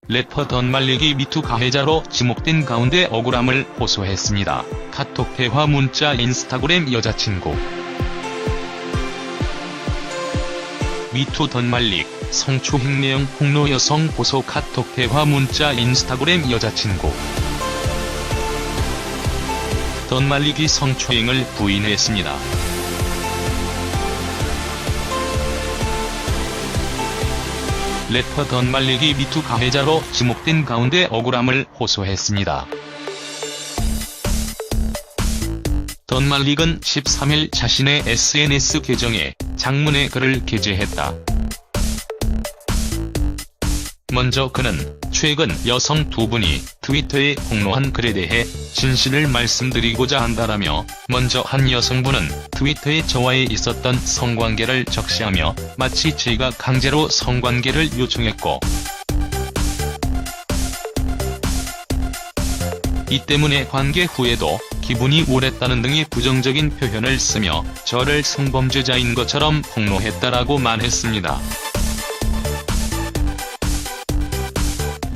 래퍼 던말릭이 미투 가해자로 지목된 가운데 억울함을 호소했습니다. 카톡 대화 문자 인스타그램 여자친구. 미투 던말릭, 성추행 내용 폭로 여성 고소 카톡 대화 문자 인스타그램 여자친구. 던말릭이 성추행을 부인했습니다. 래퍼 던말릭이 미투 가해자로 지목된 가운데 억울함을 호소했습니다. 던말릭은 13일 자신의 SNS 계정에 장문의 글을 게재했다. 먼저 그는 최근 여성 두 분이 트위터에 폭로한 글에 대해 진실을 말씀드리고자 한다라며, 먼저 한 여성분은 트위터에 저와의 있었던 성관계를 적시하며 마치 제가 강제로 성관계를 요청했고, 이 때문에 관계 후에도 기분이 우울했다는 등의 부정적인 표현을 쓰며 저를 성범죄자인 것처럼 폭로했다라고 말했습니다.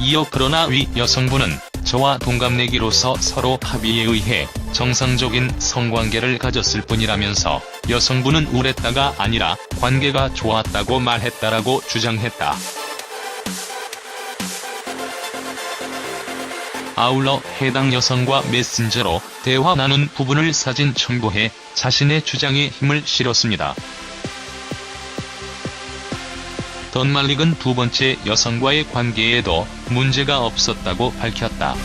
이어 그러나 위 여성분은 저와 동갑내기로서 서로 합의에 의해 정상적인 성관계를 가졌을 뿐이라면서 여성분은 우울했다가 아니라 관계가 좋았다고 말했다라고 주장했다. 아울러 해당 여성과 메신저로 대화 나눈 부분을 사진 첨부해 자신의 주장에 힘을 실었습니다. 던말릭은 두 번째 여성과의 관계에도 문제가 없었다고 밝혔다.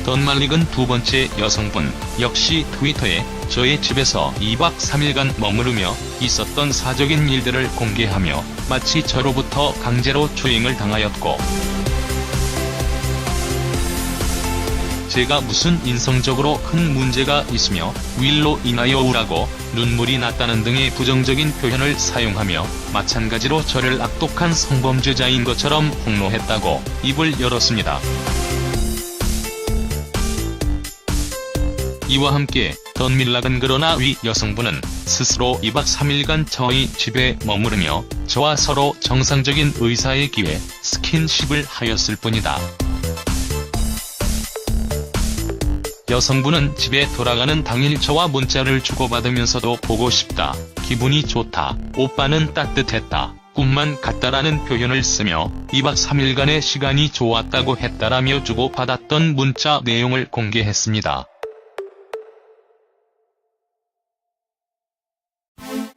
던말릭은 두 번째 여성분 역시 트위터에 저의 집에서 2박 3일간 머무르며 있었던 사적인 일들을 공개하며 마치 저로부터 강제로 추행을 당하였고, 제가 무슨 인성적으로 큰 문제가 있으며 위로 인하여 우울하고 눈물이 났다는 등의 부정적인 표현을 사용하며 마찬가지로 저를 악독한 성범죄자인 것처럼 폭로했다고 입을 열었습니다. 이와 함께 던밀락은 그러나 위 여성분은 스스로 2박 3일간 저희 집에 머무르며 저와 서로 정상적인 의사의 기회 스킨십을 하였을 뿐이다. 여성분은 집에 돌아가는 당일 저와 문자를 주고받으면서도 보고 싶다, 기분이 좋다, 오빠는 따뜻했다, 꿈만 같다라는 표현을 쓰며 2박 3일간의 시간이 좋았다고 했다라며 주고받았던 문자 내용을 공개했습니다.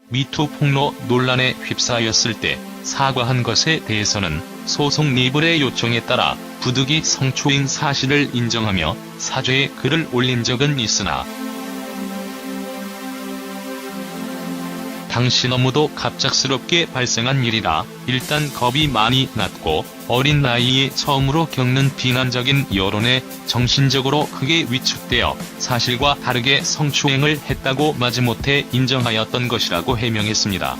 미투 폭로 논란에 휩싸였을 때 사과한 것에 대해서는 소속 레이블의 요청에 따라 부득이 성추행 사실을 인정하며 사죄의 글을 올린 적은 있으나 당시 너무도 갑작스럽게 발생한 일이라 일단 겁이 많이 났고 어린 나이에 처음으로 겪는 비난적인 여론에 정신적으로 크게 위축되어 사실과 다르게 성추행을 했다고 마지못해 인정하였던 것이라고 해명했습니다.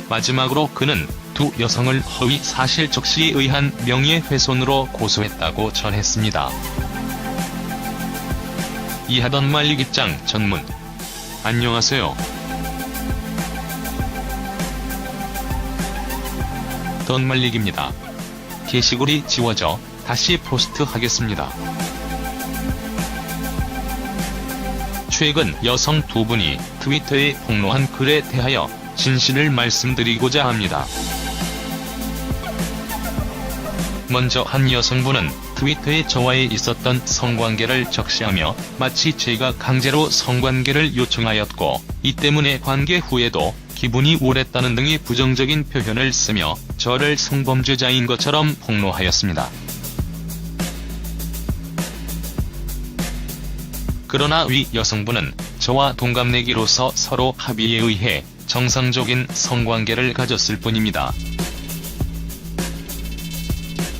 마지막으로 그는 두 여성을 허위 사실 적시에 의한 명예훼손으로 고소했다고 전했습니다. 이하 던말릭 입장 전문. 안녕하세요. 던말릭입니다. 게시글이 지워져 다시 포스트하겠습니다. 최근 여성 두 분이 트위터에 폭로한 글에 대하여 진실을 말씀드리고자 합니다. 먼저 한 여성분은 트위터에 저와의 있었던 성관계를 적시하며 마치 제가 강제로 성관계를 요청하였고, 이 때문에 관계 후에도 기분이 우울했다는 등의 부정적인 표현을 쓰며 저를 성범죄자인 것처럼 폭로하였습니다. 그러나 위 여성분은 저와 동갑내기로서 서로 합의에 의해 정상적인 성관계를 가졌을 뿐입니다.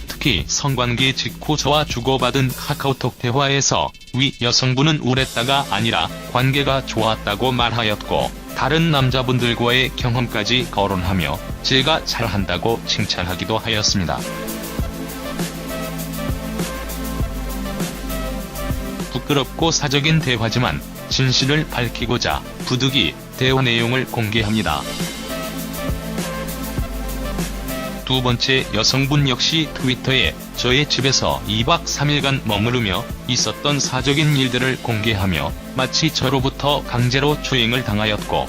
특히 성관계 직후 저와 주고받은 카카오톡 대화에서 위 여성분은 우울했다가 아니라 관계가 좋았다고 말하였고, 다른 남자분들과의 경험까지 거론하며 제가 잘한다고 칭찬하기도 하였습니다. 부끄럽고 사적인 대화지만 진실을 밝히고자 부득이 대화 내용을 공개합니다. 두 번째 여성분 역시 트위터에 저의 집에서 2박 3일간 머무르며 있었던 사적인 일들을 공개하며 마치 저로부터 강제로 추행을 당하였고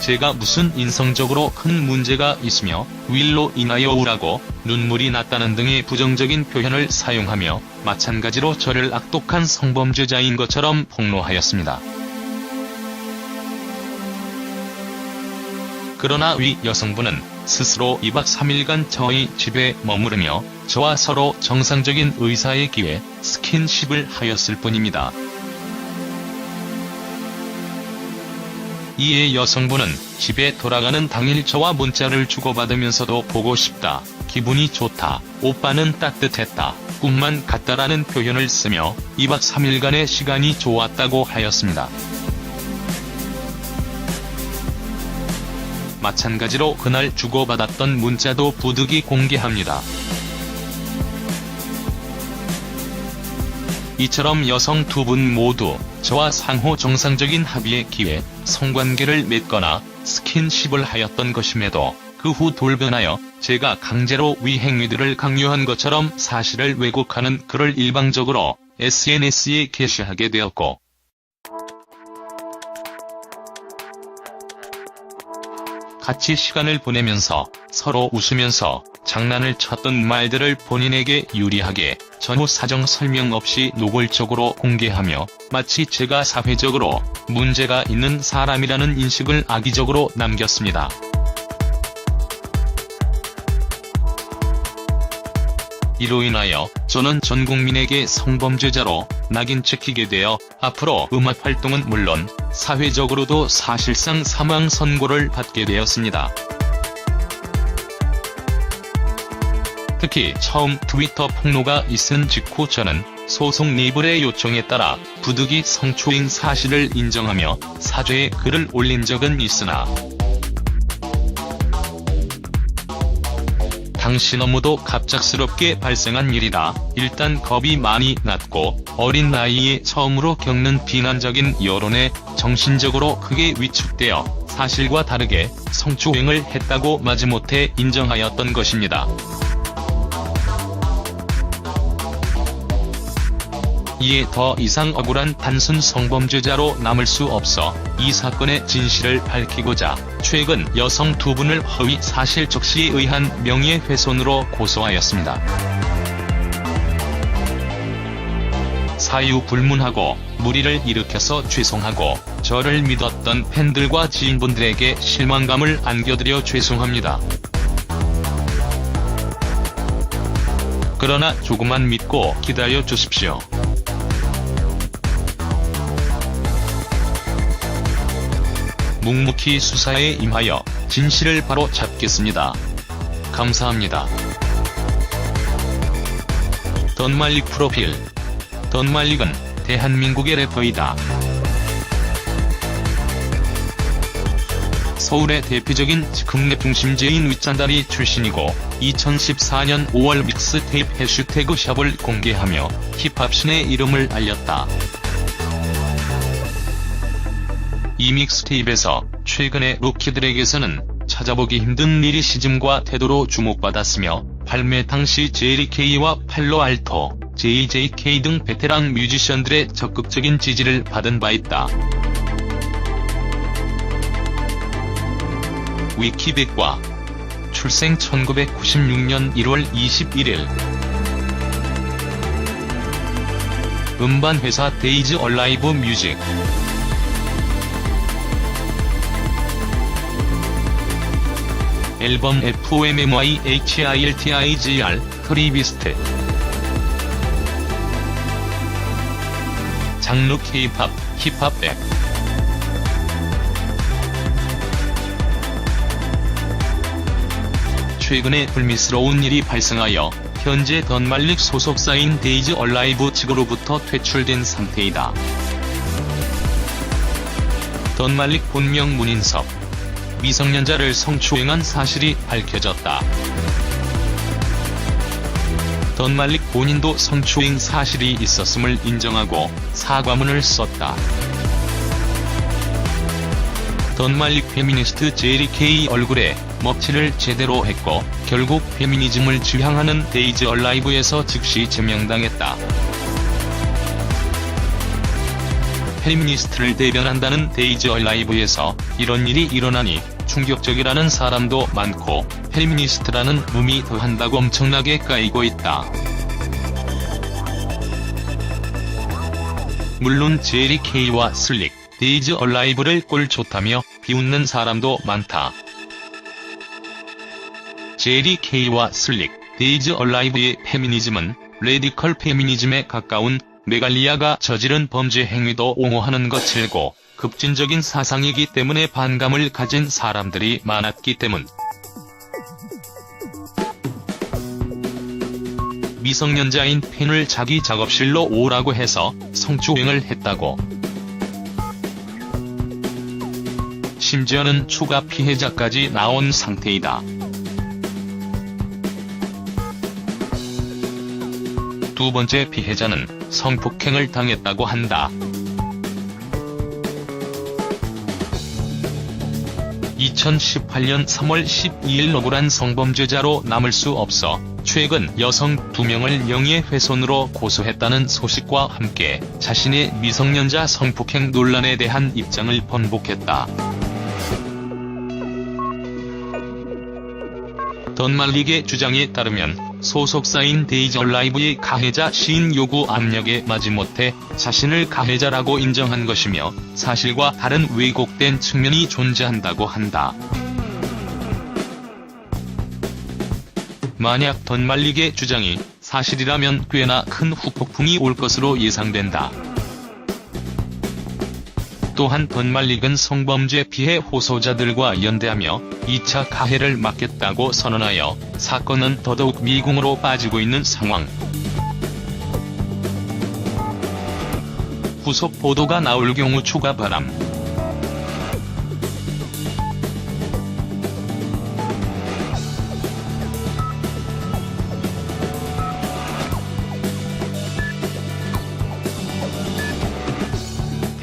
제가 무슨 인성적으로 큰 문제가 있으며 위로 인하여 우울하고 눈물이 났다는 등의 부정적인 표현을 사용하며 마찬가지로 저를 악독한 성범죄자인 것처럼 폭로하였습니다. 그러나 위 여성분은 스스로 2박 3일간 저희 집에 머무르며 저와 서로 정상적인 의사의 기회, 스킨십을 하였을 뿐입니다. 이에 여성분은 집에 돌아가는 당일 저와 문자를 주고받으면서도 보고 싶다, 기분이 좋다, 오빠는 따뜻했다, 꿈만 같다라는 표현을 쓰며 2박 3일간의 시간이 좋았다고 하였습니다. 마찬가지로 그날 주고받았던 문자도 부득이 공개합니다. 이처럼 여성 두 분 모두 저와 상호 정상적인 합의의 기회, 성관계를 맺거나 스킨십을 하였던 것임에도 그 후 돌변하여 제가 강제로 위 행위들을 강요한 것처럼 사실을 왜곡하는 글을 일방적으로 SNS에 게시하게 되었고 같이 시간을 보내면서 서로 웃으면서 장난을 쳤던 말들을 본인에게 유리하게 전후 사정 설명 없이 노골적으로 공개하며 마치 제가 사회적으로 문제가 있는 사람이라는 인식을 악의적으로 남겼습니다. 이로 인하여 저는 전 국민에게 성범죄자로 낙인 찍히게 되어 앞으로 음악 활동은 물론 사회적으로도 사실상 사망 선고를 받게 되었습니다. 특히 처음 트위터 폭로가 있은 직후 저는 소속 레이블의 요청에 따라 부득이 성추행 사실을 인정하며 사죄의 글을 올린 적은 있으나 당시 너무도 갑작스럽게 발생한 일이라 일단 겁이 많이 났고 어린 나이에 처음으로 겪는 비난적인 여론에 정신적으로 크게 위축되어 사실과 다르게 성추행을 했다고 마지못해 인정하였던 것입니다. 이에 더 이상 억울한 단순 성범죄자로 남을 수 없어 이 사건의 진실을 밝히고자 최근 여성 두 분을 허위 사실 적시에 의한 명예훼손으로 고소하였습니다. 사유 불문하고 무리를 일으켜서 죄송하고 저를 믿었던 팬들과 지인분들에게 실망감을 안겨드려 죄송합니다. 그러나 조금만 믿고 기다려 주십시오. 묵묵히 수사에 임하여 진실을 바로 잡겠습니다. 감사합니다. 던말릭 프로필. 던말릭은 대한민국의 래퍼이다. 서울의 대표적인 즉흥랩 중심제인 윗잔다리 출신이고 2014년 5월 믹스테이프 해시태그 샵을 공개하며 힙합신의 이름을 알렸다. 이 믹스테이프에서 최근의 루키들에게서는 찾아보기 힘든 리리시즘과 태도로 주목받았으며 발매 당시 JK와 팔로알토, JJK 등 베테랑 뮤지션들의 적극적인 지지를 받은 바 있다. 위키백과 출생 1996년 1월 21일 음반회사 데이즈 얼라이브 뮤직 앨범 FOMMYHILTIGR 트리비스트 장르 K-팝, 힙합 랩 최근에 불미스러운 일이 발생하여 현재 던말릭 소속사인 데이즈 얼라이브 측으로부터 퇴출된 상태이다. 던말릭 본명 문인섭 미성년자를 성추행한 사실이 밝혀졌다. 던말릭 본인도 성추행 사실이 있었음을 인정하고 사과문을 썼다. 던말릭 페미니스트 제리 케이 얼굴에 먹칠을 제대로 했고 결국 페미니즘을 지향하는 데이즈 얼라이브에서 즉시 제명당했다. 페미니스트를 대변한다는 데이즈 얼라이브에서 이런 일이 일어나니 충격적이라는 사람도 많고 페미니스트라는 룸이 더한다고 엄청나게 까이고 있다. 물론 제리 케이와 슬릭, 데이즈 얼라이브를 꼴 좋다며 비웃는 사람도 많다. 제리 케이와 슬릭, 데이즈 얼라이브의 페미니즘은 레디컬 페미니즘에 가까운 메갈리아가 저지른 범죄 행위도 옹호하는 것일고 급진적인 사상이기 때문에 반감을 가진 사람들이 많았기 때문. 미성년자인 팬을 자기 작업실로 오라고 해서 성추행을 했다고. 심지어는 추가 피해자까지 나온 상태이다. 두 번째 피해자는 성폭행을 당했다고 한다. 2018년 3월 12일 억울한 성범죄자로 남을 수 없어 최근 여성 2명을 명예훼손으로 고소했다는 소식과 함께 자신의 미성년자 성폭행 논란에 대한 입장을 번복했다. 던말릭의 주장에 따르면 소속사인 데이즈 얼라이브의 가해자 시인 요구 압력에 마지못해 자신을 가해자라고 인정한 것이며 사실과 다른 왜곡된 측면이 존재한다고 한다. 만약 던말릭의 주장이 사실이라면 꽤나 큰 후폭풍이 올 것으로 예상된다. 또한 던말릭은 성범죄 피해 호소자들과 연대하며 2차 가해를 막겠다고 선언하여 사건은 더더욱 미궁으로 빠지고 있는 상황. 후속 보도가 나올 경우 추가 바람.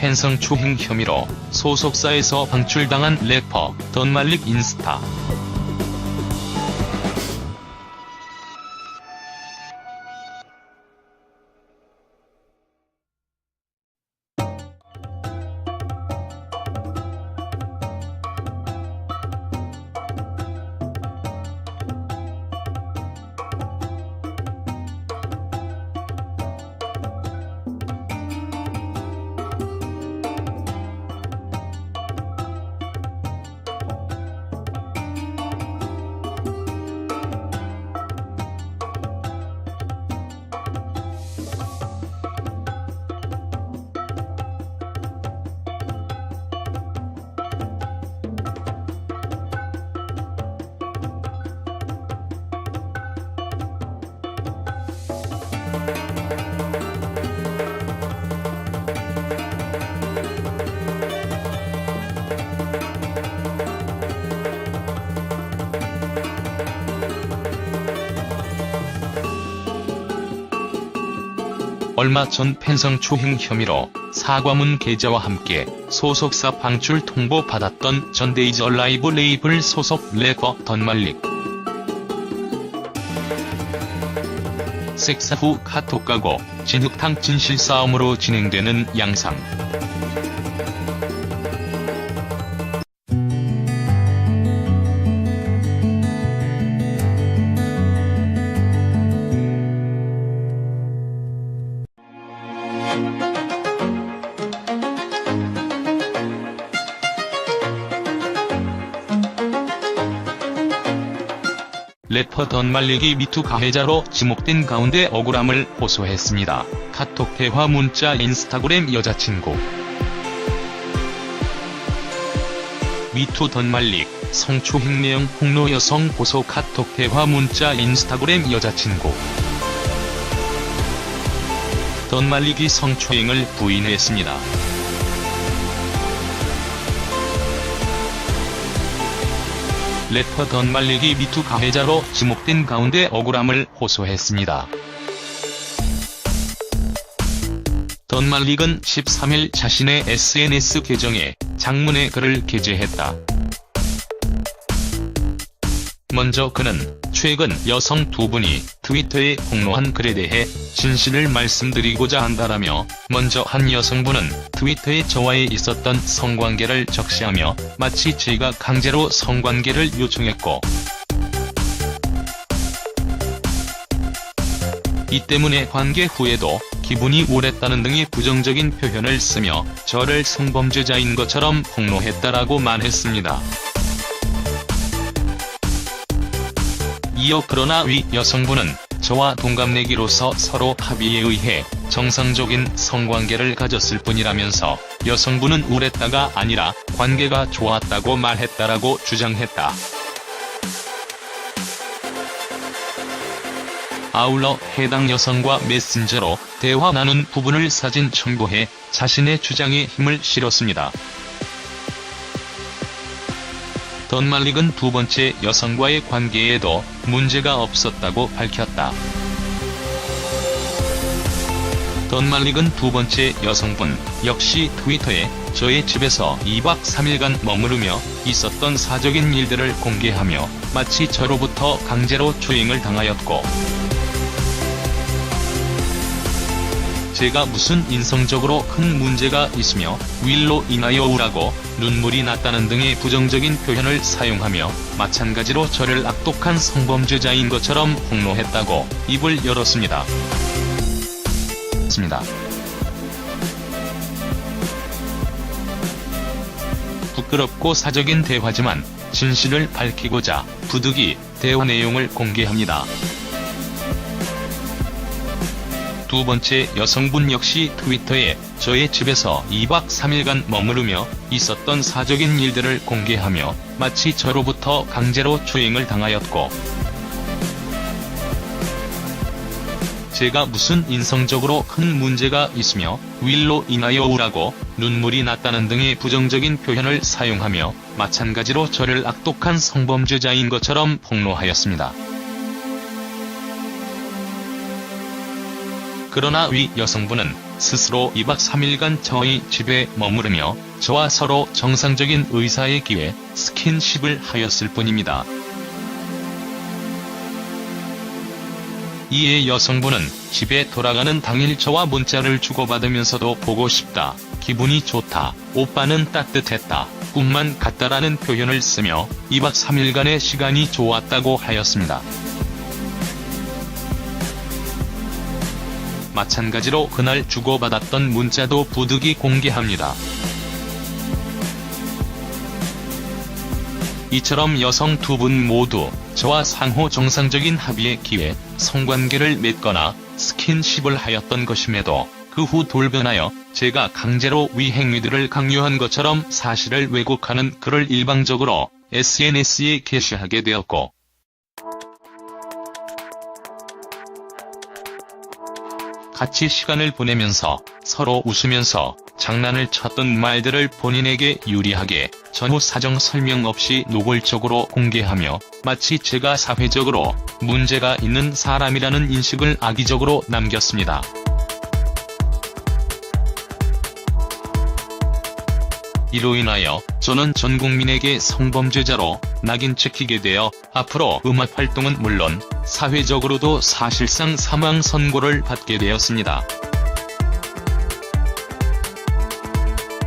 팬성추행 혐의로 소속사에서 방출당한 래퍼 던말릭 인스타. 얼마 전 팬성추행 혐의로 사과문 게재와 함께 소속사 방출 통보 받았던 전 데이즈 얼라이브 레이블 소속 래퍼 던말릭. 섹스 후 카톡 가고 진흙탕 진실 싸움으로 진행되는 양상. 래퍼 던말릭이 미투 가해자로 지목된 가운데 억울함을 호소했습니다. 카톡 대화 문자 인스타그램 여자친구. 미투 던말릭 성추행 내용 폭로 여성 고소 카톡 대화 문자 인스타그램 여자친구. 던말릭이 성추행을 부인했습니다. 래퍼 던말릭이 미투 가해자로 지목된 가운데 억울함을 호소했습니다. 던말릭은 13일 자신의 SNS 계정에 장문의 글을 게재했다. 먼저 그는 최근 여성 두 분이 트위터에 폭로한 글에 대해 진실을 말씀드리고자 한다라며, 먼저 한 여성분은 트위터에 저와의 있었던 성관계를 적시하며 마치 제가 강제로 성관계를 요청했고, 이 때문에 관계 후에도 기분이 우울했다는 등의 부정적인 표현을 쓰며 저를 성범죄자인 것처럼 폭로했다라고 말했습니다. 이어 그러나 위 여성분은 저와 동갑내기로서 서로 합의에 의해 정상적인 성관계를 가졌을 뿐이라면서 여성분은 우울했다가 아니라 관계가 좋았다고 말했다라고 주장했다. 아울러 해당 여성과 메신저로 대화 나눈 부분을 사진 첨부해 자신의 주장에 힘을 실었습니다. 던말릭은 두 번째 여성과의 관계에도 문제가 없었다고 밝혔다. 던말릭은 두 번째 여성분 역시 트위터에 저의 집에서 2박 3일간 머무르며 있었던 사적인 일들을 공개하며 마치 저로부터 강제로 추행을 당하였고, 제가 무슨 인성적으로 큰 문제가 있으며 위로 인하여 우울하고 눈물이 났다는 등의 부정적인 표현을 사용하며 마찬가지로 저를 악독한 성범죄자인 것처럼 폭로했다고 입을 열었습니다. 부끄럽고 사적인 대화지만 진실을 밝히고자 부득이 대화 내용을 공개합니다. 두 번째 여성분 역시 트위터에 저의 집에서 2박 3일간 머무르며 있었던 사적인 일들을 공개하며 마치 저로부터 강제로 추행을 당하였고, 제가 무슨 인성적으로 큰 문제가 있으며 위로 인하여 우울하고 눈물이 났다는 등의 부정적인 표현을 사용하며 마찬가지로 저를 악독한 성범죄자인 것처럼 폭로하였습니다. 그러나 위 여성분은 스스로 2박 3일간 저희 집에 머무르며 저와 서로 정상적인 의사의 기회 스킨십을 하였을 뿐입니다. 이에 여성분은 집에 돌아가는 당일 저와 문자를 주고받으면서도 보고 싶다, 기분이 좋다, 오빠는 따뜻했다, 꿈만 같다라는 표현을 쓰며 2박 3일간의 시간이 좋았다고 하였습니다. 마찬가지로 그날 주고받았던 문자도 부득이 공개합니다. 이처럼 여성 두 분 모두 저와 상호 정상적인 합의에 기해 성관계를 맺거나 스킨십을 하였던 것임에도 그 후 돌변하여 제가 강제로 위행위들을 강요한 것처럼 사실을 왜곡하는 글을 일방적으로 SNS에 게시하게 되었고, 같이 시간을 보내면서 서로 웃으면서 장난을 쳤던 말들을 본인에게 유리하게 전후 사정 설명 없이 노골적으로 공개하며 마치 제가 사회적으로 문제가 있는 사람이라는 인식을 악의적으로 남겼습니다. 이로 인하여 저는 전 국민에게 성범죄자로 낙인 찍히게 되어 앞으로 음악 활동은 물론 사회적으로도 사실상 사망 선고를 받게 되었습니다.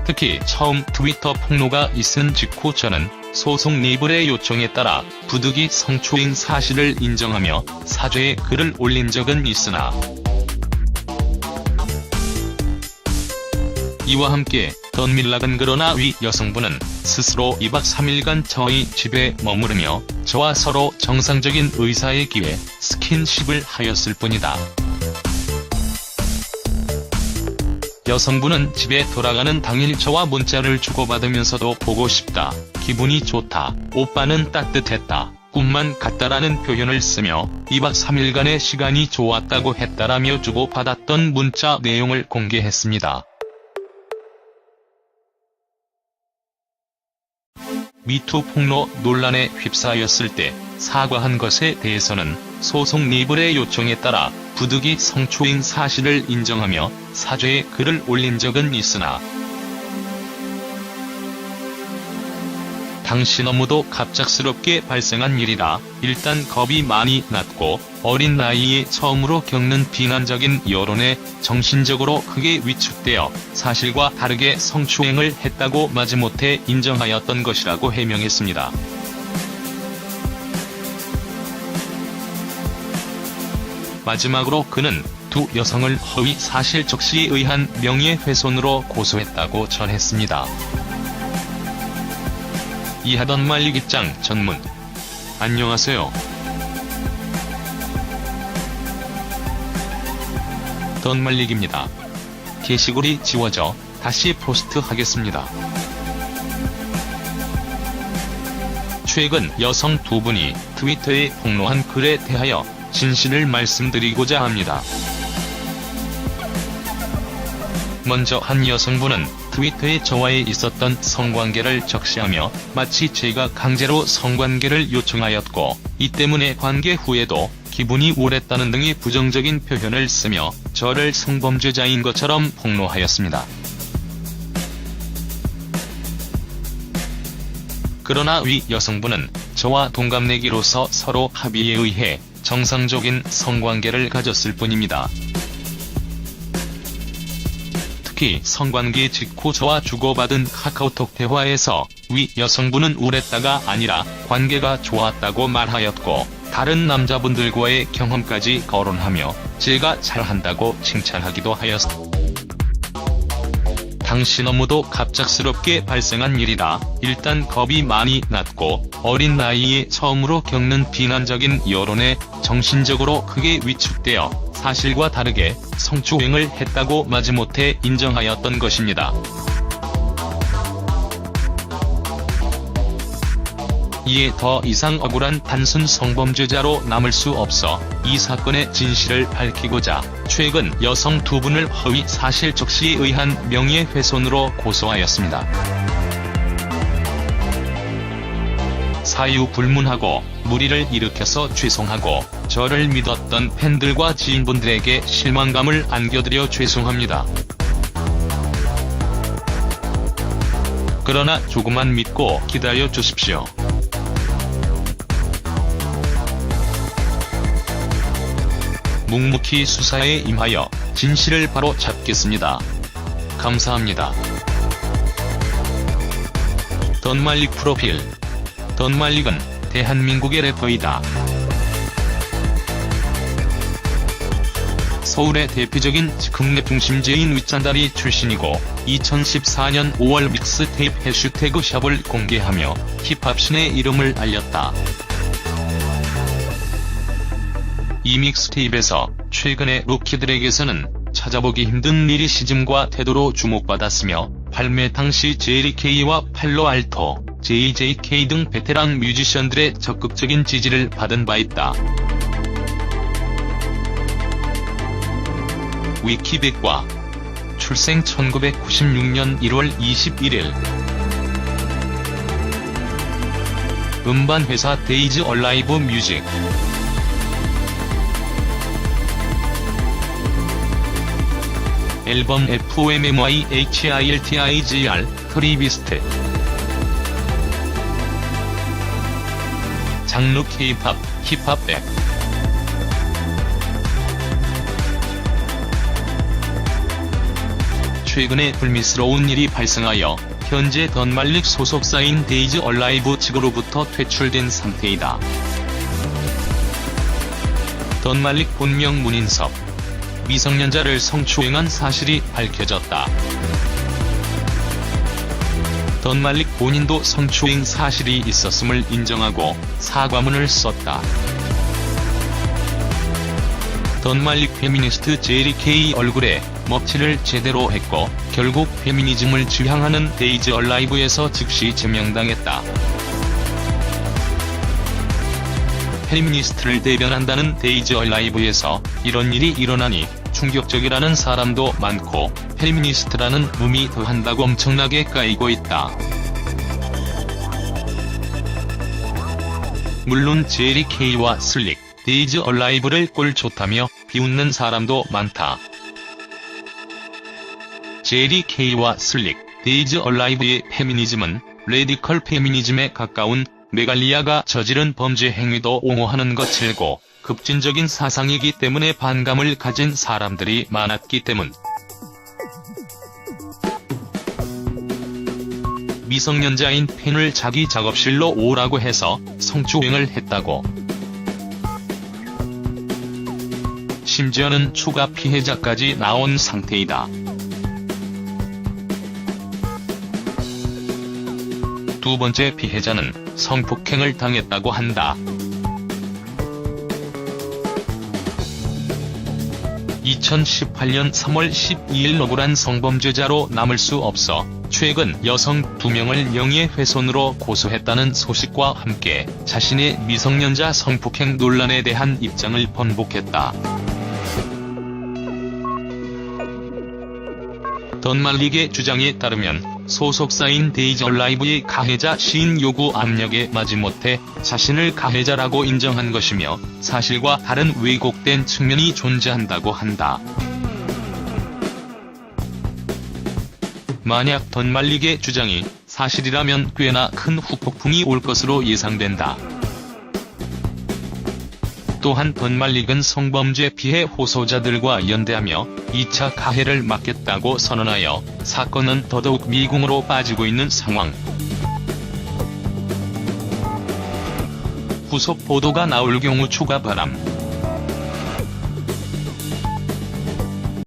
특히 처음 트위터 폭로가 있은 직후 저는 소속 레이블의 요청에 따라 부득이 성추행 사실을 인정하며 사죄의 글을 올린 적은 있으나, 이와 함께 던밀락은 그러나 위 여성분은 스스로 2박 3일간 저희 집에 머무르며 저와 서로 정상적인 의사의 기회 스킨십을 하였을 뿐이다. 여성분은 집에 돌아가는 당일 저와 문자를 주고받으면서도 보고 싶다, 기분이 좋다, 오빠는 따뜻했다, 꿈만 같다라는 표현을 쓰며 2박 3일간의 시간이 좋았다고 했다라며 주고받았던 문자 내용을 공개했습니다. 미투 폭로 논란에 휩싸였을 때 사과한 것에 대해서는 소속 리블의 요청에 따라 부득이 성추행 사실을 인정하며 사죄의 글을 올린 적은 있으나 당시 너무도 갑작스럽게 발생한 일이라 일단 겁이 많이 났고 어린 나이에 처음으로 겪는 비난적인 여론에 정신적으로 크게 위축되어 사실과 다르게 성추행을 했다고 마지못해 인정하였던 것이라고 해명했습니다. 마지막으로 그는 두 여성을 허위 사실 적시에 의한 명예훼손으로 고소했다고 전했습니다. 이하던 말릭 입장 전문. 안녕하세요. 던말릭입니다. 게시글이 지워져 다시 포스트하겠습니다. 최근 여성 두 분이 트위터에 폭로한 글에 대하여 진실을 말씀드리고자 합니다. 먼저 한 여성분은 트위터에 저와의 있었던 성관계를 적시하며 마치 제가 강제로 성관계를 요청하였고 이 때문에 관계 후에도 기분이 우울했다는 등의 부정적인 표현을 쓰며 저를 성범죄자인 것처럼 폭로하였습니다. 그러나 위 여성분은 저와 동갑내기로서 서로 합의에 의해 정상적인 성관계를 가졌을 뿐입니다. 특히 성관계 직후 저와 주고받은 카카오톡 대화에서 위 여성분은 우울했다가 아니라 관계가 좋았다고 말하였고 다른 남자분들과의 경험까지 거론하며 제가 잘한다고 칭찬하기도 하였습니다. 당시 너무도 갑작스럽게 발생한 일이라 일단 겁이 많이 났고 어린 나이에 처음으로 겪는 비난적인 여론에 정신적으로 크게 위축되어 사실과 다르게 성추행을 했다고 마지못해 인정하였던 것입니다. 이에 더 이상 억울한 단순 성범죄자로 남을 수 없어 이 사건의 진실을 밝히고자 최근 여성 두 분을 허위 사실 적시에 의한 명예훼손으로 고소하였습니다. 사유 불문하고 무리를 일으켜서 죄송하고 저를 믿었던 팬들과 지인분들에게 실망감을 안겨드려 죄송합니다. 그러나 조금만 믿고 기다려 주십시오. 묵묵히 수사에 임하여 진실을 바로 잡겠습니다. 감사합니다. 던말릭 프로필. 던말릭은 대한민국의 래퍼이다. 서울의 대표적인 즉흥랩 중심제인 윗잔다리 출신이고 2014년 5월 믹스테이프 해시태그 샵을 공개하며 힙합신의 이름을 알렸다. 이 믹스테이프에서 최근의 루키들에게서는 찾아보기 힘든 리리시즘과 태도로 주목받았으며 발매 당시 JK와 팔로알토, JJK 등 베테랑 뮤지션들의 적극적인 지지를 받은 바 있다. 위키백과 출생 1996년 1월 21일 음반회사 데이즈 얼라이브 뮤직 앨범 FOMMYHILTIGR 트리비스트 장르 K-팝, 힙합 랩 최근에 불미스러운 일이 발생하여 현재 던말릭 소속사인 데이즈 얼라이브 측으로부터 퇴출된 상태이다. 던말릭 본명 문인섭 미성년자를 성추행한 사실이 밝혀졌다. 던말릭 본인도 성추행 사실이 있었음을 인정하고 사과문을 썼다. 던말릭 페미니스트 JK 얼굴에 먹칠을 제대로 했고 결국 페미니즘을 지향하는 데이즈 얼라이브에서 즉시 제명당했다. 페미니스트를 대변한다는 데이즈 얼라이브에서 이런 일이 일어나니 충격적이라는 사람도 많고 페미니스트라는 룸이 더한다고 엄청나게 까이고 있다. 물론 제리 K와 슬릭, 데이즈 얼라이브를 꼴 좋다며 비웃는 사람도 많다. 제리 K와 슬릭, 데이즈 얼라이브의 페미니즘은 레디컬 페미니즘에 가까운 메갈리아가 저지른 범죄 행위도 옹호하는 것일고 급진적인 사상이기 때문에 반감을 가진 사람들이 많았기 때문. 미성년자인 팬을 자기 작업실로 오라고 해서 성추행을 했다고. 심지어는 추가 피해자까지 나온 상태이다. 두 번째 피해자는 성폭행을 당했다고 한다. 2018년 3월 12일 억울한 성범죄자로 남을 수 없어 최근 여성 2명을 명예훼손으로 고소했다는 소식과 함께 자신의 미성년자 성폭행 논란에 대한 입장을 번복했다. 던말릭의 주장에 따르면 소속사인 데이즈 얼라이브의 가해자 시인 요구 압력에 마지못해 자신을 가해자라고 인정한 것이며 사실과 다른 왜곡된 측면이 존재한다고 한다. 만약 던말릭의 주장이 사실이라면 꽤나 큰 후폭풍이 올 것으로 예상된다. 또한 던말릭은 성범죄 피해 호소자들과 연대하며 2차 가해를 막겠다고 선언하여 사건은 더더욱 미궁으로 빠지고 있는 상황. 후속 보도가 나올 경우 추가 바람.